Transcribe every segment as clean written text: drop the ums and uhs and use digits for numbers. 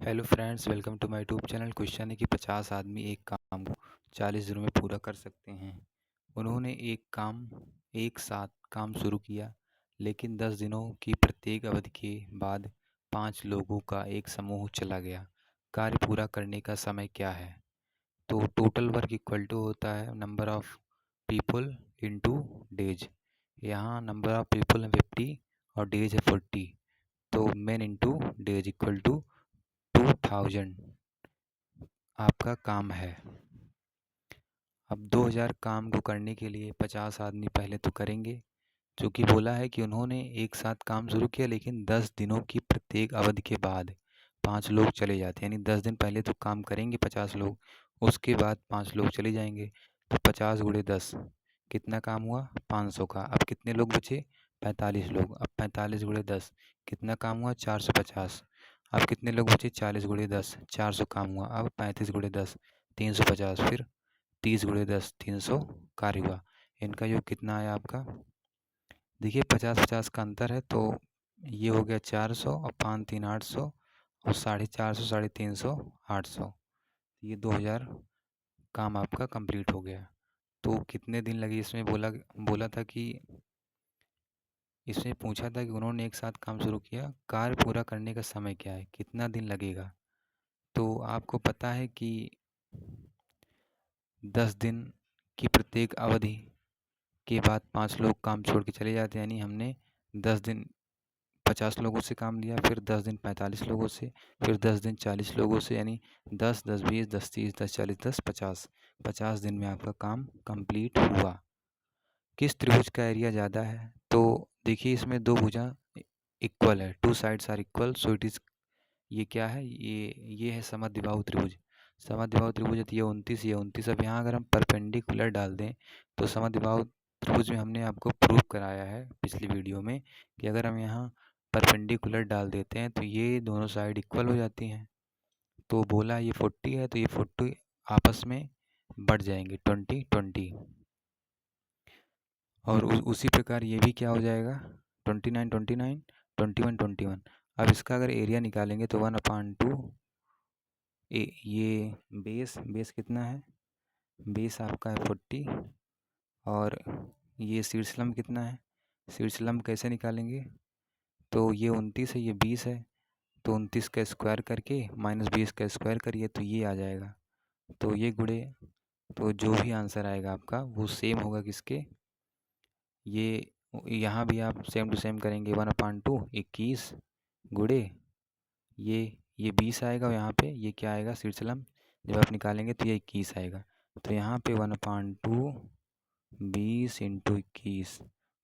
Hello friends, welcome to my YouTube channel. Question है कि 50 आदमी एक काम को 40 दिनों में पूरा कर सकते हैं। उन्होंने एक साथ काम शुरू किया, लेकिन 10 दिनों की प्रत्येक अवधि के बाद 5 लोगों का एक समूह चला गया। कार्य पूरा करने का समय क्या है? तो टोटल वर्क इक्वल टू होता है number of people into days. यहाँ नंबर ऑफ पीपल है 50 और डेज है 40, तो man into days equal to 2000 आपका काम है। अब 2000 काम को करने के लिए 50 आदमी पहले तो करेंगे, जो कि बोला है कि उन्होंने एक साथ काम शुरू किया, लेकिन 10 दिनों की प्रत्येक अवधि के बाद 5 लोग चले जाते हैं। यानी 10 दिन पहले तो काम करेंगे 50 लोग, उसके बाद 5 लोग चले जाएंगे। तो 50 गुणे 10 कितना काम हुआ? 500 का। अब कितने लोग बचे? 45 लोग। अब 45 गुणे 10 कितना काम हुआ? 450। अब कितने लोग बचे? 40 गुणे 10 400 काम हुआ। अब 35 गुणे 10 350। फिर 30 गुणे 10 300 कार्य हुआ। इनका योग कितना आया आपका? देखिए 50-50 का अंतर है, तो ये हो गया 400 और 5 3 800 और 450 350 800। ये 2000 काम आपका कंप्लीट हो गया। तो कितने दिन लगे? इसमें बोला बोला था कि इसमें पूछा था कि उन्होंने एक साथ काम शुरू किया, कार्य पूरा करने का समय क्या है, कितना दिन लगेगा? तो आपको पता है कि 10 दिन की प्रत्येक अवधि के बाद 5 लोग काम छोड़ के चले जाते हैं। यानी हमने 10 दिन 50 लोगों से काम लिया, फिर 10 दिन 45 लोगों से, फिर 10 दिन 40 लोगों से। यानी 10 10 20 10 30 10 40 10 50 50 दिन में आपका काम कंप्लीट हुआ। किस त्रिभुज का एरिया ज़्यादा है? तो देखिए इसमें दो भुजा इक्वल है, two sides are equal, so it is ये क्या है? ये है समद्विबाहु त्रिभुज। समद्विबाहु त्रिभुज है तो ये 29 ये 29। अब यहाँ अगर हम परपेंडिकुलर डाल दें तो समद्विबाहु त्रिभुज में हमने आपको प्रूव कराया है पिछली वीडियो में कि अगर हम यहाँ परपेंडिकुलर डाल देते हैं तो ये दोनों साइड इक्वल हो जाती हैं। तो बोला ये 40 है तो ये 40 आपस में बढ़ जाएंगे 20 20। और उसी प्रकार ये भी क्या हो जाएगा? 29 29 21 21। अब इसका अगर एरिया निकालेंगे तो 1/2 ये बेस कितना है? बेस आपका है 40। और ये शीर्षलम्ब कितना है? शीर्षलम्ब कैसे निकालेंगे? तो ये 29 है, ये 20 है, तो 29 का स्क्वायर करके माइनस 20 का स्क्वायर करिए तो ये आ जाएगा। तो ये गुणे, तो जो भी आंसर आएगा आपका वो सेम होगा किसके? ये यहाँ भी आप सेम टू सेम करेंगे। 1/2 21 गुणे ये ये 20 आएगा और यहाँ पे ये क्या आएगा? शीर्षलम्ब जब आप निकालेंगे तो ये 21 आएगा। तो यहाँ पे 1/2 20 इंटू 21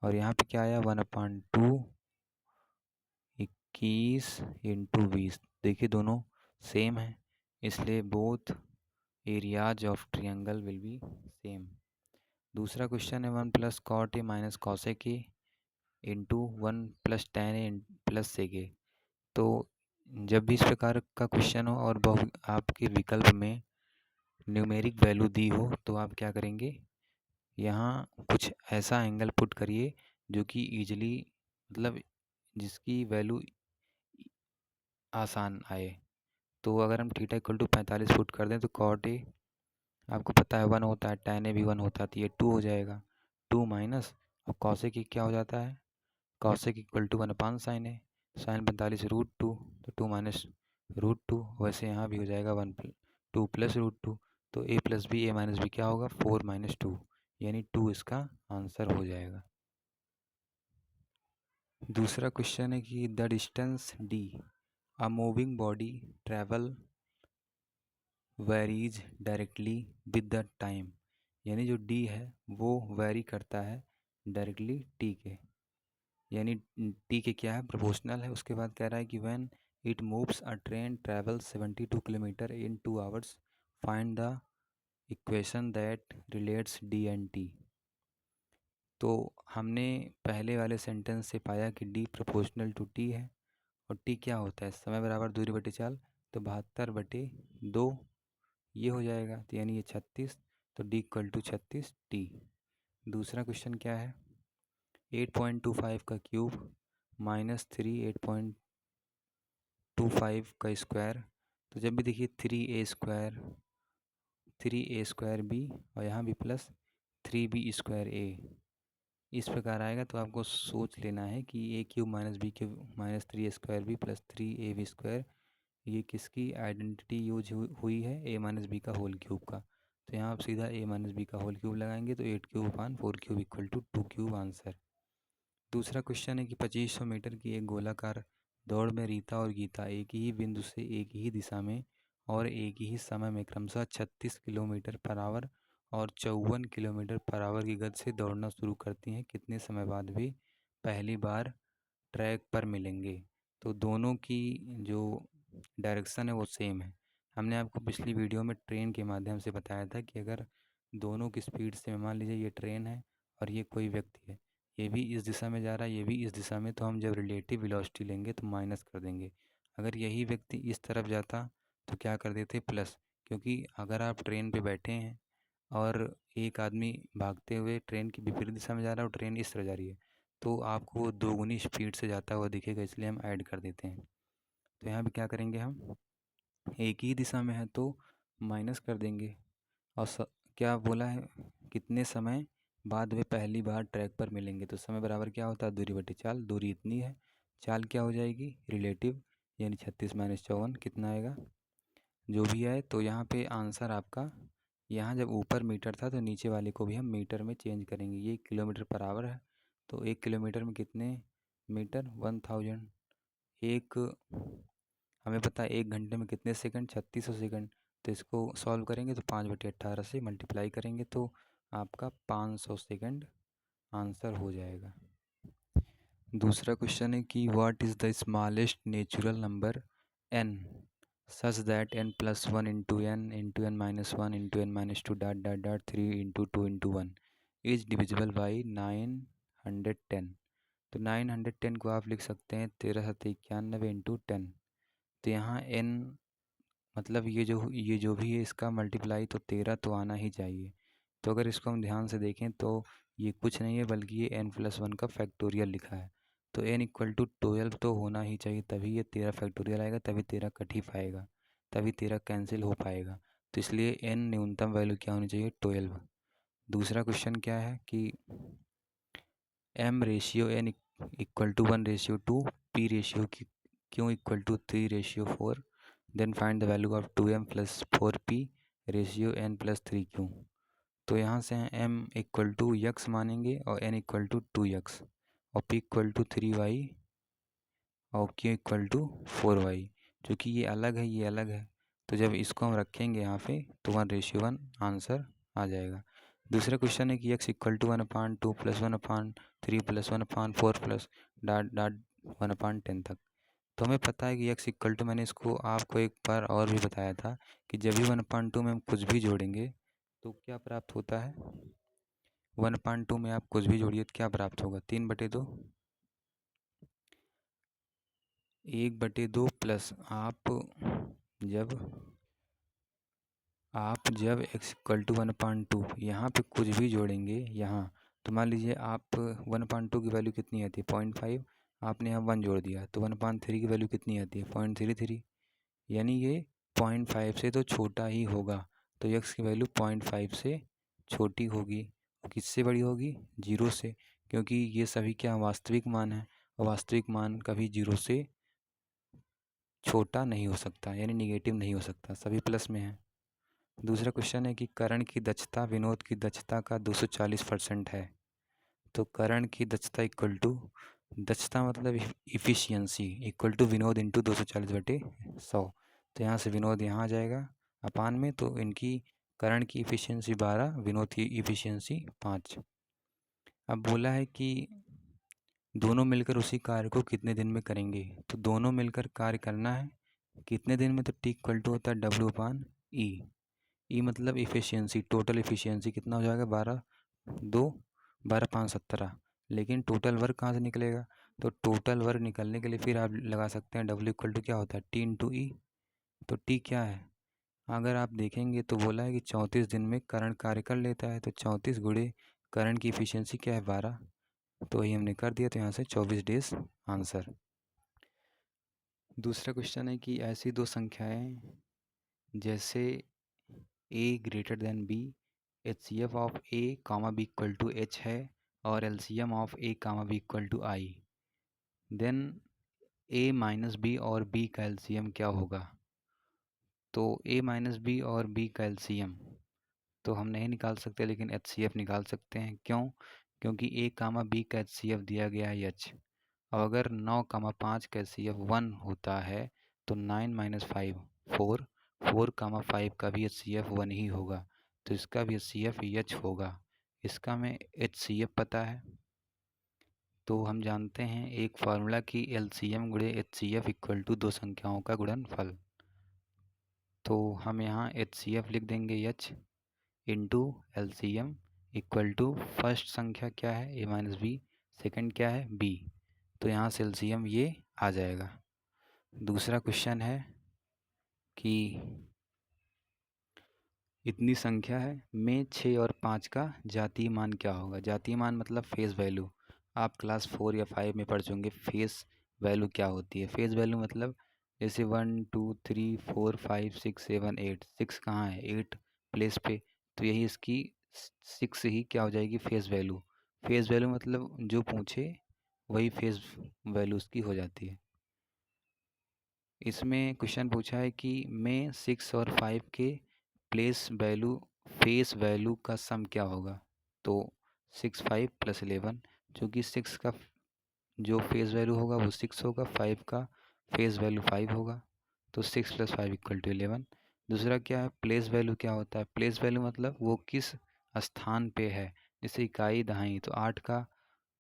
और यहाँ पे क्या आया? 1/2 21 इंटू 20। देखिए दोनों सेम है, इसलिए both areas of triangle will be same. दूसरा क्वेश्चन है 1 plus cot A minus cosec A into 1 plus tan A plus sec A. तो जब भी इस प्रकार का क्वेश्चन हो और आपके विकल्प में न्यूमेरिक वैल्यू दी हो तो आप क्या करेंगे? यहाँ कुछ ऐसा एंगल पुट करिए जो कि ईजिली, मतलब जिसकी वैल्यू आसान आए। तो अगर हम थीटा इक्वल टू 45 फुट कर दें तो कॉट ए आपको पता है 1 होता है, tan ए भी 1 होता है, तो ये 2 हो जाएगा। 2 माइनस, अब कॉसेक की क्या हो जाता है? Cosec equal to 1/sin A, sine 45√2, तो 2 माइनस √2। वैसे यहाँ भी हो जाएगा 2 प्लस √2। तो a plus B a minus B क्या होगा? 4 माइनस 2, यानी 2 इसका आंसर हो जाएगा। दूसरा क्वेश्चन है कि the distance D a moving body travel varies directly with the time. यानी जो डी है वो वेरी करता है डायरेक्टली टी के, यानी टी के क्या है? प्रोपोर्शनल है। उसके बाद कह रहा है कि when it moves a train travel 72 kilometre in 2 hours, find the equation that relates D and T. तो हमने पहले वाले सेंटेंस से पाया कि डी प्रोपोर्शनल टू टी है, और टी क्या होता है? समय बराबर दूरी बटे चाल, तो 72/2 ये हो जाएगा, तो यानी ये 36, तो डी इक्वल टू 36 टी। दूसरा क्वेश्चन क्या है? 8.25 का क्यूब माइनस 3 8.25 का स्क्वायर तो जब भी देखिए 3a² बी और यहाँ भी प्लस 3b² इस प्रकार आएगा। तो आपको सोच लेना है कि a³ minus b³ minus 3a² plus 3ab², ये किसकी आइडेंटिटी यूज हुई है, a माइनस बी का होल क्यूब का। तो यहाँ आप सीधा a माइनस बी का होल क्यूब लगाएंगे तो 8³ / 4³ = 2³ आंसर। दूसरा क्वेश्चन है कि 2500 मीटर की एक गोलाकार दौड़ में रीता और गीता एक ही बिंदु से एक ही दिशा में और एक ही समय में क्रमशः 36 किलोमीटर पर आवर और 54 किलोमीटर पर आवर की गति से दौड़ना शुरू करती हैं। कितने समय बाद वे पहली बार ट्रैक पर मिलेंगे? तो दोनों की जो डायरेक्शन है वो सेम है। हमने आपको पिछली वीडियो में ट्रेन के माध्यम से बताया था कि अगर दोनों की स्पीड से, मान लीजिए ये ट्रेन है और ये कोई व्यक्ति है, ये भी इस दिशा में जा रहा है, ये भी इस दिशा में, तो हम जब रिलेटिव वेलोसिटी लेंगे तो माइनस कर देंगे। अगर यही व्यक्ति इस तरफ जाता तो क्या कर देते, प्लस। क्योंकि अगर आप ट्रेन पे बैठे हैं और एक आदमी भागते हुए ट्रेन की विपरीत दिशा में जा रहा है और ट्रेन इस तरह जा रही है, तो आपको वो दोगुनी स्पीड से जाता हुआ दिखेगा, इसलिए हम ऐड कर देते हैं। तो यहाँ भी क्या करेंगे, हम एक ही दिशा में है तो माइनस कर देंगे। और क्या बोला है, कितने समय बाद वे पहली बार ट्रैक पर मिलेंगे? तो समय बराबर क्या होता है, दूरी बटे चाल। दूरी इतनी है, चाल क्या हो जाएगी, रिलेटिव, यानी 36 - 54 कितना आएगा, जो भी आए। तो यहाँ पे आंसर आपका, यहाँ जब ऊपर मीटर था तो नीचे वाले को भी हम मीटर में चेंज करेंगे। ये किलोमीटर पर आवर है तो 1 किलोमीटर में कितने मीटर, 1000। एक, हमें पता है 1 घंटे में कितने सेकंड, 3600 सेकंड। तो इसको सॉल्व करेंगे तो 5/18 से मल्टीप्लाई करेंगे तो आपका 500 सेकंड आंसर हो जाएगा। दूसरा क्वेश्चन है कि what is the smallest natural number n such that n+1 × n × n - 1 × n - 2 ... 3 × 2 × 1 is divisible by 910। तो 910 को आप लिख सकते हैं 1391 × 10। तो यहाँ n मतलब ये जो भी है इसका मल्टीप्लाई तो 13 तो आना ही चाहिए। तो अगर इसको हम ध्यान से देखें तो ये कुछ नहीं है बल्कि ये n+1 का फैक्टोरियल लिखा है। तो n = 12 तो होना ही चाहिए, तभी ये 13 फैक्टोरियल आएगा, तभी 13 कट ही पाएगा, तभी 13 कैंसिल हो पाएगा। तो इसलिए n न्यूनतम वैल्यू क्या होनी चाहिए, 12। दूसरा क्वेश्चन क्या है कि m ratio n = 1:2, p ratio q = 3:4, then find the value of 2m + 4p ratio n + 3q। तो यहाँ से m = x मानेंगे और n = 2x और p = 3y और q = 4y। क्योंकि ये अलग है, ये अलग है, तो जब इसको हम रखेंगे यहाँ पे तो 1:1 आंसर आ जाएगा। दूसरा क्वेश्चन है कि x = 1/2 + 1/3 + 1/4 + ... 1/10 तक। तो हमें पता है कि x = मैंने इसको आपको एक बार और भी बताया था कि जब भी 1/2 में हम कुछ भी जोड़ेंगे तो क्या प्राप्त होता है, 1/2 में आप कुछ भी जोड़िए तो क्या प्राप्त होगा, 3/2, 1/2 प्लस आप जब x = 1/2 यहाँ पे कुछ भी जोड़ेंगे यहाँ, तो मान लीजिए आप 1/2 की वैल्यू कितनी आती है, 0.5, आपने यहाँ 1 जोड़ दिया तो 1/3 की वैल्यू कितनी आती है, 0.33, यानी ये 0.5 से तो छोटा ही होगा। तो x की वैल्यू 0.5 से छोटी होगी। किससे बड़ी होगी, 0 से, क्योंकि ये सभी क्या वास्तविक मान है और वास्तविक मान कभी 0 से छोटा नहीं हो सकता, यानी निगेटिव नहीं हो सकता, सभी प्लस में है। दूसरा क्वेश्चन है कि करण की दक्षता विनोद की दक्षता का 240% है। तो करण की दक्षता इक्वल टू, दक्षता मतलब efficiency, equal to Vinod into 240/100। तो यहाँ से विनोद यहाँ आ जाएगा अपान में, तो इनकी करण की इफ़िशियंसी 12, विनोद की इफ़िशियंसी 5। अब बोला है कि दोनों मिलकर उसी कार्य को कितने दिन में करेंगे। तो दोनों मिलकर कार्य करना है कितने दिन में, तो T = होता है W/E। ई मतलब इफ़िशियंसी, टोटल इफ़िशियंसी कितना हो जाएगा, 12/2 12×5 = 17। लेकिन टोटल वर्क कहाँ से निकलेगा, तो टोटल वर्क निकलने के लिए फिर आप लगा सकते हैं W = क्या होता है, T × E। तो T क्या है, अगर आप देखेंगे तो बोला है कि 34 दिन में करण कार्य कर लेता है, तो 34 × करण की इफ़िशियंसी क्या है, 12, तो वही हमने कर दिया, तो यहाँ से 24 डेज आंसर। दूसरा क्वेश्चन है कि ऐसी दो संख्याएं जैसे a greater than b, HCF of a comma b equal to h है और LCM of a comma b equal to i, then a minus b और b का LCM क्या होगा। तो a माइनस b और b का LCM तो हम नहीं निकाल सकते, लेकिन HCF निकाल सकते हैं। क्यों? क्योंकि a कामा b का HCF दिया गया है h। अब अगर 9 कामा 5 का HCF 1 होता है तो 9 माइनस 5 4, 4 कामा 5 का भी HCF 1 ही होगा, तो इसका भी HCF h होगा। इसका हमें HCF पता है, तो हम जानते हैं एक फार्मूला की LCM गुणे HCF इक्वल टू दो संख्याओं का गुणनफल। तो हम यहाँ HCF लिख देंगे h into LCM equal to first संख्या क्या है a माइनस बी, सेकेंड क्या है b, तो यहाँ से LCM ये आ जाएगा। दूसरा क्वेश्चन है कि इतनी संख्या है में 6 और 5 का जातीय मान क्या होगा। जातीय मान मतलब फेस वैल्यू। आप क्लास 4 या 5 में पढ़ चुके फेस वैल्यू क्या होती है। फेस वैल्यू मतलब जैसे 1 2 3 4 5 6 7 8, 6 कहाँ है 8 प्लेस पे, तो यही इसकी 6 ही क्या हो जाएगी फेस वैल्यू। फेस वैल्यू मतलब जो पूछे वही फेस वैल्यू उसकी हो जाती है। इसमें क्वेश्चन पूछा है कि में 6 और 5 के फेस वैल्यू का सम क्या होगा। तो 6 5 प्लस 11, चूँकि 6 का जो फेस वैल्यू होगा वो 6 होगा, 5 का फेस वैल्यू 5 होगा, तो 6 प्लस 5 इक्वल टू 11। दूसरा क्या है प्लेस वैल्यू क्या होता है। प्लेस वैल्यू मतलब वो किस स्थान पे है, जैसे इकाई दहाई, तो 8 का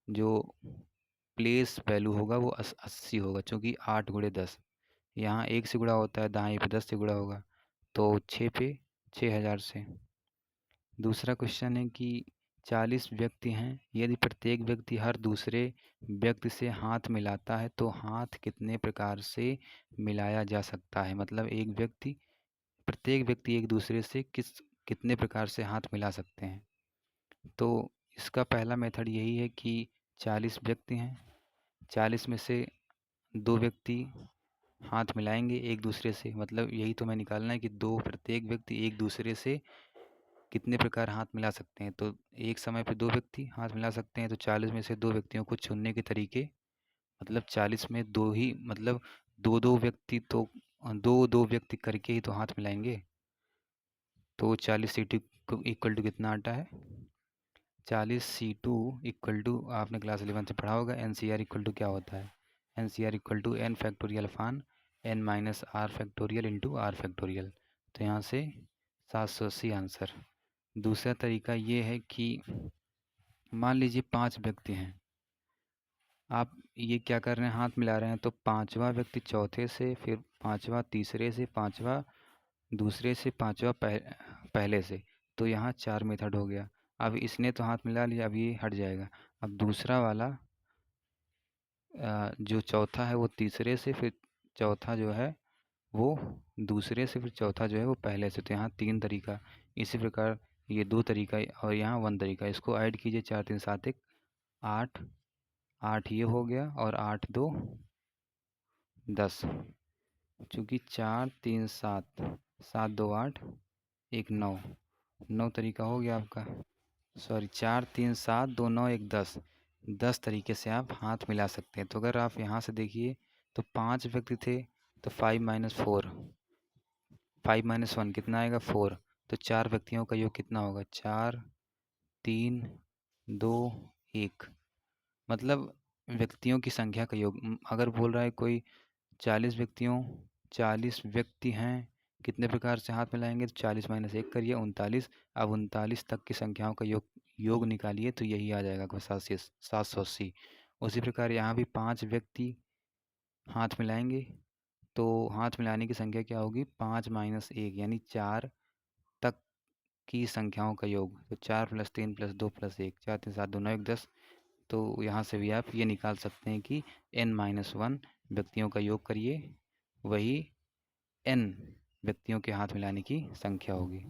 जो प्लेस वैल्यू होगा वो 80 होगा, चूँकि 8 गुणे 10 यहाँ 1 से गुणा होता है, दाएं पे 10 से गुणा होगा, तो 6 पे 6000 से। दूसरा क्वेश्चन है कि 40 व्यक्ति हैं, यदि प्रत्येक व्यक्ति हर दूसरे व्यक्ति से हाथ मिलाता है तो हाथ कितने प्रकार से मिलाया जा सकता है। मतलब प्रत्येक व्यक्ति एक दूसरे से कितने प्रकार से हाथ मिला सकते हैं। तो इसका पहला मेथड यही है कि 40 व्यक्ति हैं, 40 में से 2 व्यक्ति हाथ मिलाएंगे एक दूसरे से, मतलब यही तो मैं निकालना है कि प्रत्येक व्यक्ति एक दूसरे से कितने प्रकार हाथ मिला सकते हैं। तो एक समय पे 2 व्यक्ति हाथ मिला सकते हैं, तो 40 में से 2 व्यक्तियों को चुनने के तरीके, मतलब 40 में 2 ही, मतलब 2 व्यक्ति तो 2 व्यक्ति करके ही तो हाथ मिलाएंगे। तो 40 C2 इक्वल टू कितना आता है 40 C2 इक्वल टू, आपने क्लास 11 से पढ़ा होगा NCR इक्वल टू क्या होता है। NCR equal to n factorial upon n minus r factorial into r factorial. तो यहाँ से 780 आंसर। दूसरा तरीका ये है कि मान लीजिए 5 व्यक्ति हैं, आप ये क्या कर रहे हैं हाथ मिला रहे हैं, तो 5वां व्यक्ति चौथे से, फिर 5वां तीसरे से, 5वां दूसरे से, 5वां पहले से, तो यहाँ 4 मेथड हो गया। अब इसने तो हाथ मिला लिया, अब ये हट जाएगा। अब दूसरा वाला जो चौथा है वो तीसरे से, फिर चौथा जो है वो दूसरे से, फिर चौथा जो है वो पहले से, तो यहाँ 3 तरीका। इसी प्रकार ये 2 तरीका और यहाँ 1 तरीका। इसको ऐड कीजिए, 4 3 7 1 8, 8 ये हो गया और 8 2 10, चूँकि 4 3 7, 7 2 8 1 9, 9 तरीका हो गया आपका। सॉरी 4 3 7 2 9 1 10, 10 तरीके से आप हाथ मिला सकते हैं। तो अगर आप यहाँ से देखिए तो 5 व्यक्ति थे, तो 5 माइनस 4, 5 माइनस 1 कितना आएगा 4, तो 4 व्यक्तियों का योग कितना होगा 4 3 2 1, मतलब व्यक्तियों की संख्या का योग। अगर बोल रहा है कोई 40 व्यक्ति हैं, कितने प्रकार से हाथ मिलाएंगे, तो 40 माइनस 1 करिए 39। अब 39 तक की संख्याओं का योग निकालिए, तो यही आ जाएगा 780। उसी प्रकार यहाँ भी 5 व्यक्ति हाथ मिलाएंगे, तो हाथ मिलाने की संख्या क्या होगी 5 माइनस 1, यानी 4 तक की संख्याओं का योग। तो 4 प्लस 3 प्लस 2 प्लस 1, 4 3 7 2 9 1 10। तो यहाँ से भी आप ये निकाल सकते हैं कि n-1 व्यक्तियों का योग करिए, वही n व्यक्तियों के हाथ मिलाने की संख्या होगी।